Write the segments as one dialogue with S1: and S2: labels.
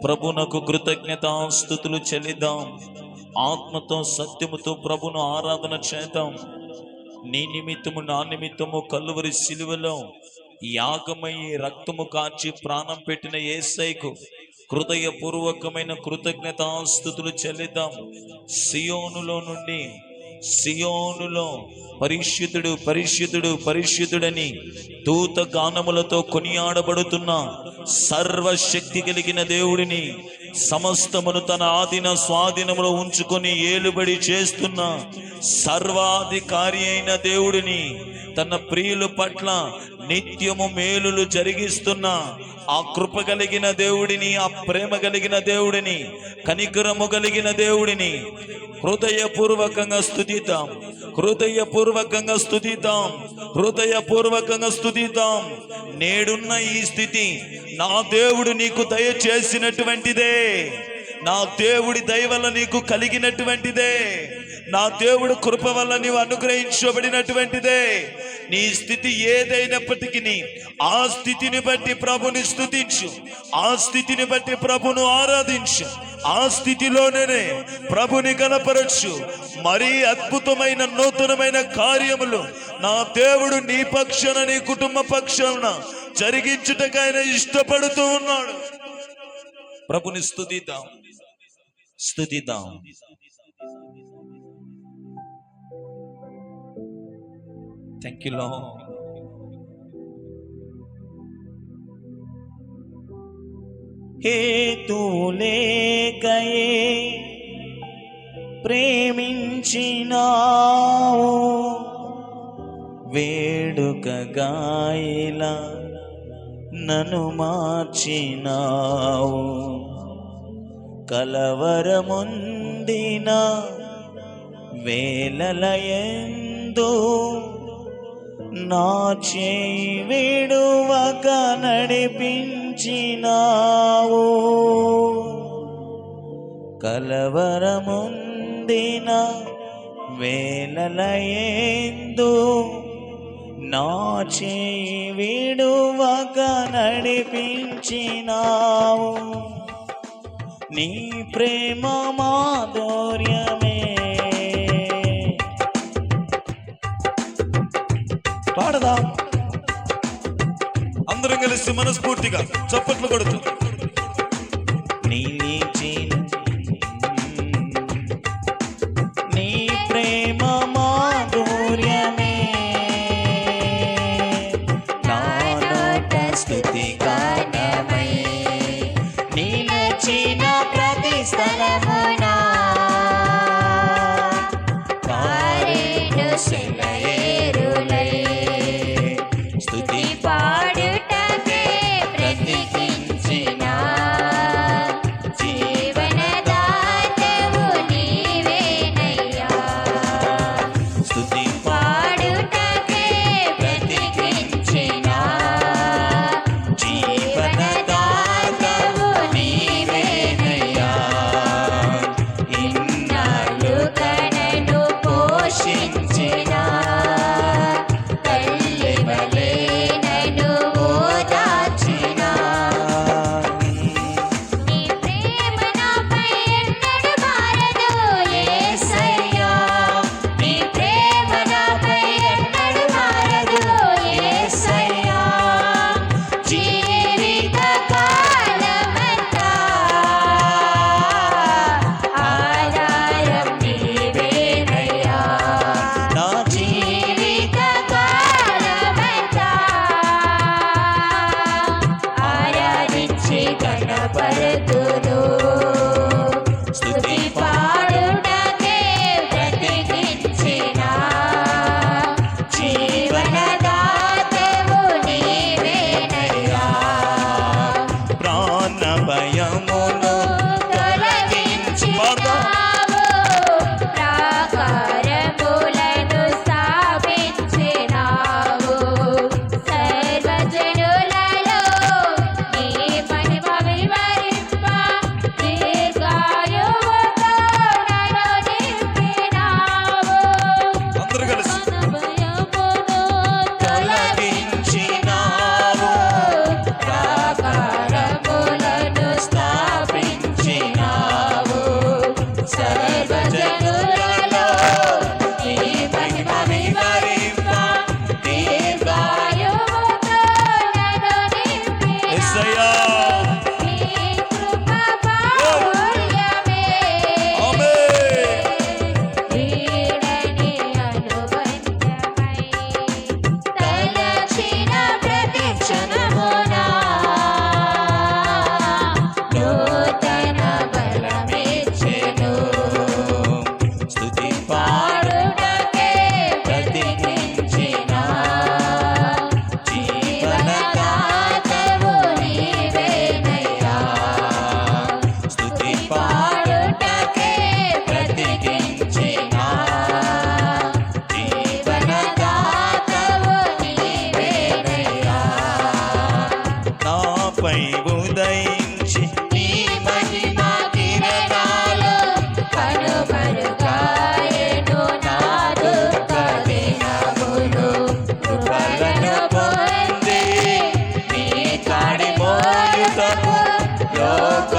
S1: ప్రభునకు కృతజ్ఞతాస్తుతులు చెల్లిద్దాం. ఆత్మతో సత్యముతో ప్రభును ఆరాధన చేద్దాం. నీ నిమిత్తము నా నిమిత్తము కలువరి సిలువలో యాగమై రక్తము కాచి ప్రాణం పెట్టిన యేసయ్యకు హృదయపూర్వకమైన కృతజ్ఞతాస్తుతులు చెల్లిద్దాం. సియోనులో పరిశుద్ధుడు పరిశుద్ధుడు పరిశుద్ధుడని దూత గానములతో కొనియాడబడుతున్న సర్వశక్తి కలిగిన దేవుడిని, సమస్తమును తన ఆధీన స్వాధీనములో ఉంచుకొని ఏలుబడి చేస్తున్న సర్వాధికారి అయిన దేవుడిని, తన ప్రియుల పట్ల నిత్యము మేలులు జరిగిస్తున్న ఆ కృప కలిగిన దేవుడిని, ఆ ప్రేమ కలిగిన దేవుడిని, కనికరము కలిగిన దేవుడిని హృదయపూర్వకంగా స్తుతిద్దాం. హృదయపూర్వకంగా స్తుతిద్దాం. హృదయపూర్వకంగా స్తుతిద్దాం. నేడున్న ఈ స్థితి నా దేవుడు నీకు దయచేసినటువంటిదే. నా దేవుడి దయ వల్ల నీకు కలిగినటువంటిదే. నా దేవుడు కృప వల్ల నీవు అనుగ్రహించబడినటువంటిదే. నీ స్థితి ఏదైనప్పటికీ ఆ స్థితిని బట్టి ప్రభుని స్తుతించు. ఆ స్థితిని బట్టి ప్రభును ఆరాధించు. ఆ స్థితిలోనే ప్రభుని గణపరచు. మరీ అద్భుతమైన నూతనమైన కార్యములు నా దేవుడు నీ పక్షాన, నీ కుటుంబ పక్షాన జరిగించుటకు ఆయన ఇష్టపడుతూ ఉన్నాడు. ప్రభుని స్తుతిద్దాం. Thank you Lord. హేతులేకయే ప్రేమించినావు, వేడుకగా ఇలా నన్ను మార్చినావు. కలవరముందిన వేళలయందు నా చేయి విడువక నడిపించినావు. కలవరముందిన వేళలయందు నా చేయి విడువక నడిపించినావు. నీ ప్రేమ మాధుర్యమే. పాడదాం అందరం కలిసి మనస్ఫూర్తిగా చప్పట్లు కొడుతూ. నీ ప్రేమ మాధుర్యమే నానోట స్తుతి గానమై నిలచిన ప్రతి స్థలమునా పారేను సెలయేరులై స్తుతి పాడుటకే బ్రతికించిన జీవనదాతవు నీవేనయ్యా. స్తుతి పాడుటకే బ్రతికించిన జీవనదాతవు నీవేనయ్యా. ఇన్నాళ్ళు కనను పోషించిన తల్లి వలె నన్ను ఓదార్చిన నీ ప్రేమ నాపై ఎన్నడూ మారదు యేసయ్యా. నీ ప్రేమ నాపై ఎన్నడూ మారదు యేసయ్యా. జీవిత కాలమంతా ఆధారం నీవేనయ్యా. నా జీవిత కాలమంతా ఆరాధించి గణపరతును. స్తుతి పాడుటకే బ్రతికించిన జీవనదాతవు నీవేనయ్యా. ప్రాణ భయమును తొలగించినావు, ప్రాకారములను స్థాపించినావు. సర్వజనులలో నీ మహిమ వివరింప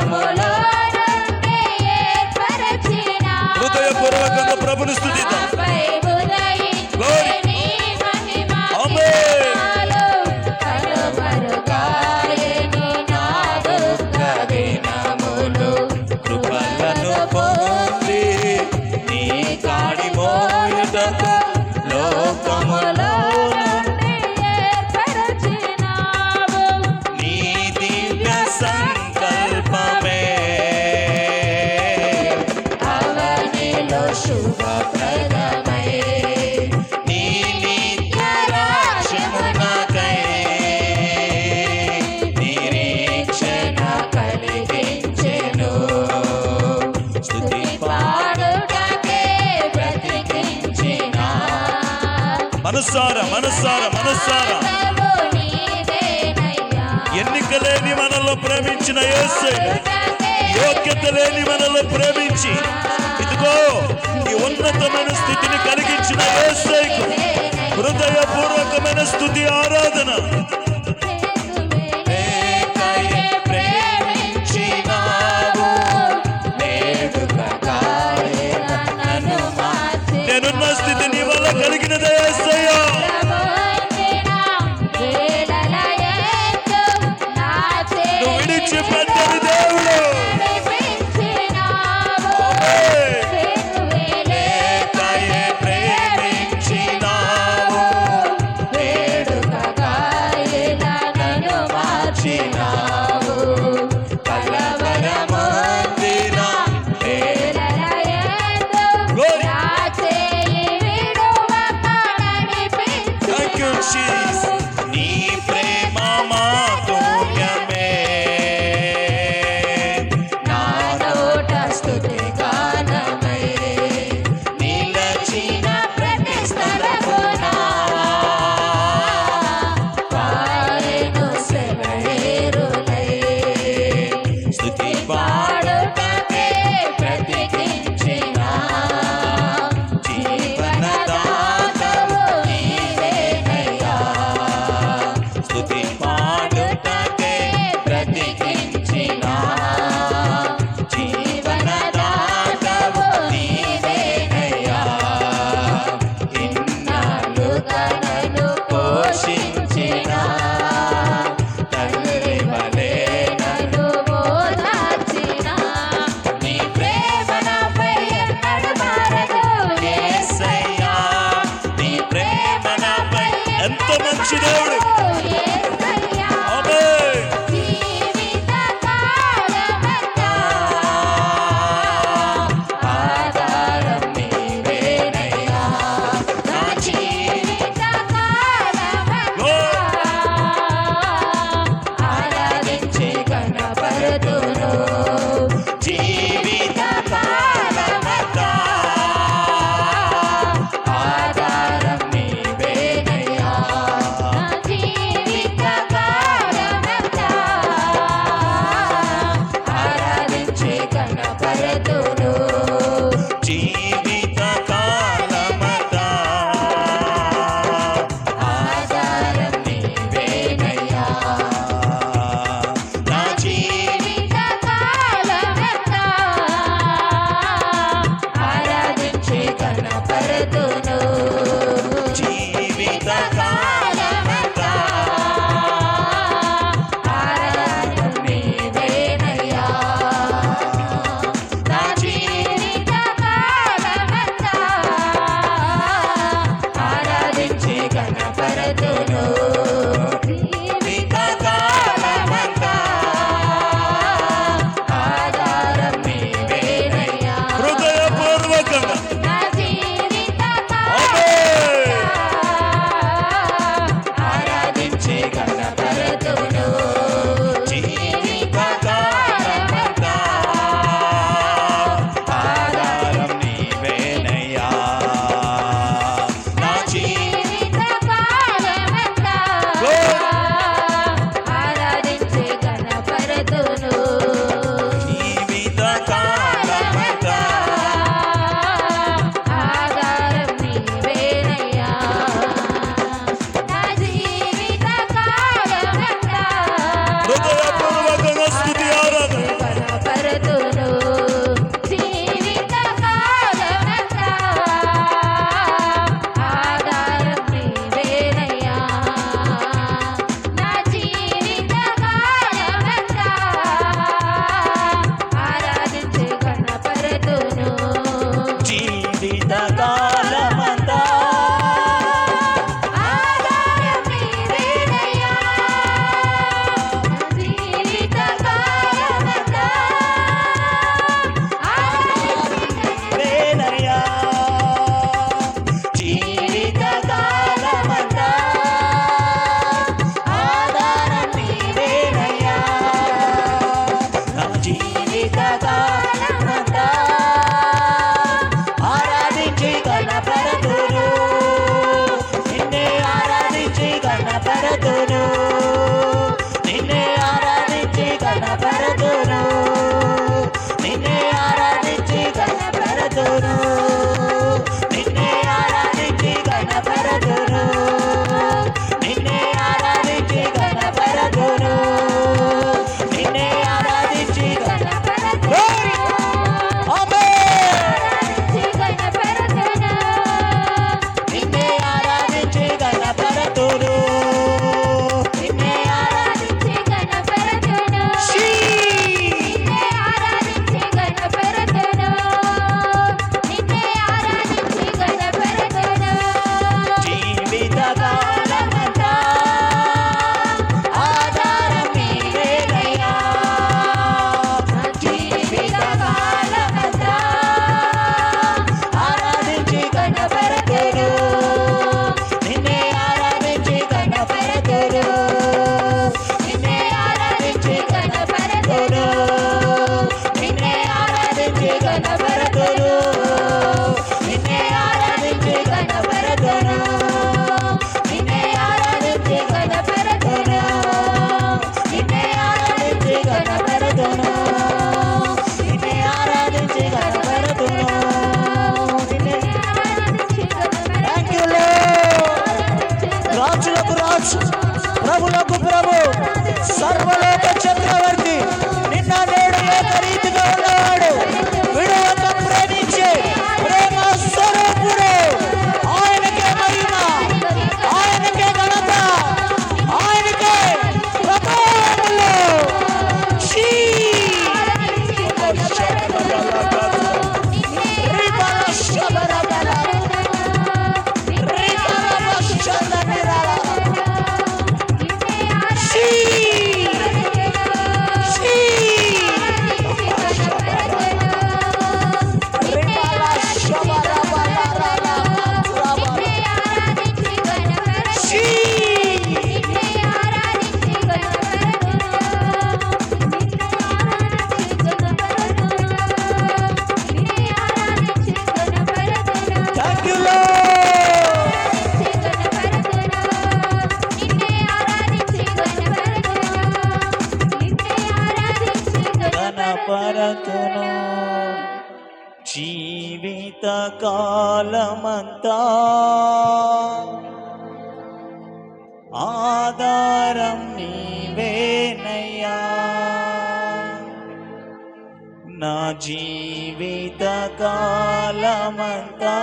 S1: లోకములో నుండి ఏర్పరచిన
S2: హృదయపూర్వకంగా ప్రభుని స్తుతిద్దాం.
S1: నాపై ఉదయించే నీ మహిమ
S2: ఆమేన్.
S1: కిరణాలు కనుమరుగాయెను నా దుఃఖ దినములు.
S2: కృపలను పొంది నీ కాడి మోయుటకు లోకములో
S1: నుండి ఏర్పరచినావు
S2: నీ దివ్య సంకల్పమే
S1: అవనిలో శుభప్రదమై
S2: నీ నిత్య రాజ్యమునకై నిరీక్షణ
S1: కలిగించెను.
S2: స్తుతి
S1: పాడుటకే బ్రతికించిన
S2: మనసారా మనసారా మనసారా
S1: ప్రభువు నీవేనయ్యా.
S2: ఎన్నికలేని మనలో ప్రేమించిన యేసయ్య, యోగ్యత లేని మనలో ప్రేమించి ఇదిగో ఈ ఉన్నతమైన స్థితిని కలిగించిన యేసయ్యకు హృదయపూర్వకమైన స్తుతి ఆరాధన.
S1: లేకయే ప్రేమించినావు, వేడుకగా నన్ను మార్చి
S2: నేనున్న స్థితి నీ వల్ల కలిగినదే యేసయ్య.
S1: ప్రమోదిన వేళల యేసు నా
S2: నువ్వు
S1: చేయి
S2: విడిచిపెట్టని దేవుడు.
S1: నడిపించినావు.
S2: ఆమేన్. లేకయే ప్రేమించినావు,
S1: వేడుకగా
S3: జీవితకాలమంతా ఆరాధించి గణపరతును, నిన్నే ఆరాధించి గణపరతును, నిన్నే ఆరాధించి గణపరతును, నిన్నే ఆరాధించి గణపరతును, నిన్నే ఆరాధించి గణపరతును, నిన్నే ఆరాధించి గణపరతును, నిన్నే ఆరాధించి నిన్నే ఆరాధించి గణపరతును, నిన్నే జీవితకాలమంతా ఆధారం నీవేనయ్యా, జీవితకాలమంతా ఆరాధించి గణపరతును, నిన్నే ఆరాధించి గణపరతును, నిన్నే ఆరాధించి గణపరతును, నిన్నే ఆరాధించి గణపరతును, నిన్నే ఆరాధించి గణపరతును, నిన్నే ఆరాధించి గణపరతును, నిన్నే ఆరాధించి గణపరతును, నిన్నే ఆరాధించి గణపరతును, నిన్నే థ్యాంక్ యూ లార్డ్. రాజులకు రాజు, ప్రభులకు ప్రభు, సర్వలోక చక్రవర్తి, నిన్న నేడు ఏకరీతిగా ఉన్నవాడు, విడువక ప్రేమించే ప్రేమ స్వరూపుడు, ఆయనకే మహిమ, ఆయనకే ఘనత, ఆయనకే ప్రభావములు. థ్యాంక్ యూ గణపరతును, జీవిత కాలమంతా ఆధారం నీవేనయ్యా, నా జీవిత కాలమంతా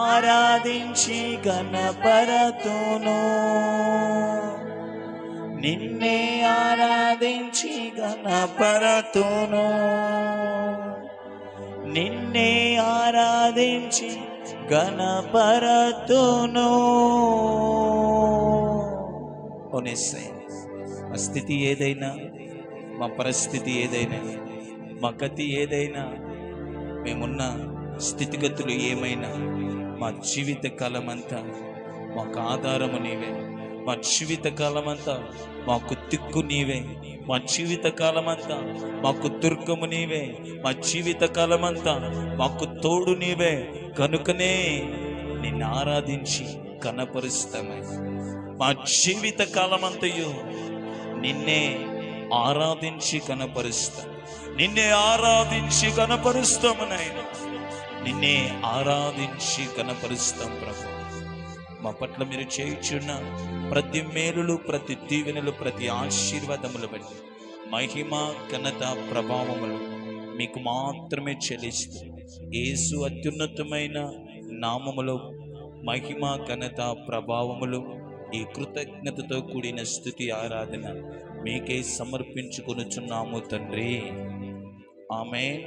S3: ఆరాధించి గణపరతును, నిన్నే ఆరాధించి గణపరతును, నిన్నే ఆరాధించి గణపరతును. ఓనేసయ్య, మా స్థితి ఏదైనా, మా పరిస్థితి ఏదైనా, మా గతి ఏదైనా, మేమున్న స్థితిగతులు ఏమైనా, మా జీవిత కాలమంతా మాకు ఆధారము నీవే, మా జీవిత కాలమంతా మాకు దిక్కు నీవే, మా జీవిత కాలమంతా మాకు దుర్గము నీవే, మా జీవిత కాలమంతా మాకు తోడు నీవే. కనుకనే నిన్ను ఆరాధించి కనపరుస్తామే. మా జీవిత కాలమంతయు నిన్నే ఆరాధించి కనపరుస్తాం, నిన్నే ఆరాధించి కనపరుస్తాము నాయన, నిన్నే ఆరాధించి కనపరుస్తాం ప్రభు. మా పట్ల మీరు చేయుచున్న ప్రతి మేలులు, ప్రతి దీవెనలు, ప్రతి ఆశీర్వాదములు బట్టి మహిమ, ఘనత, ప్రభావములు మీకు మాత్రమే చెల్లిస్తూ యేసు అత్యున్నతమైన నామములో మహిమ, ఘనత, ప్రభావములు, ఈ కృతజ్ఞతతో కూడిన స్తుతి, ఆరాధన మీకే సమర్పించుకొనుచున్నాము తండ్రి. ఆమేన్.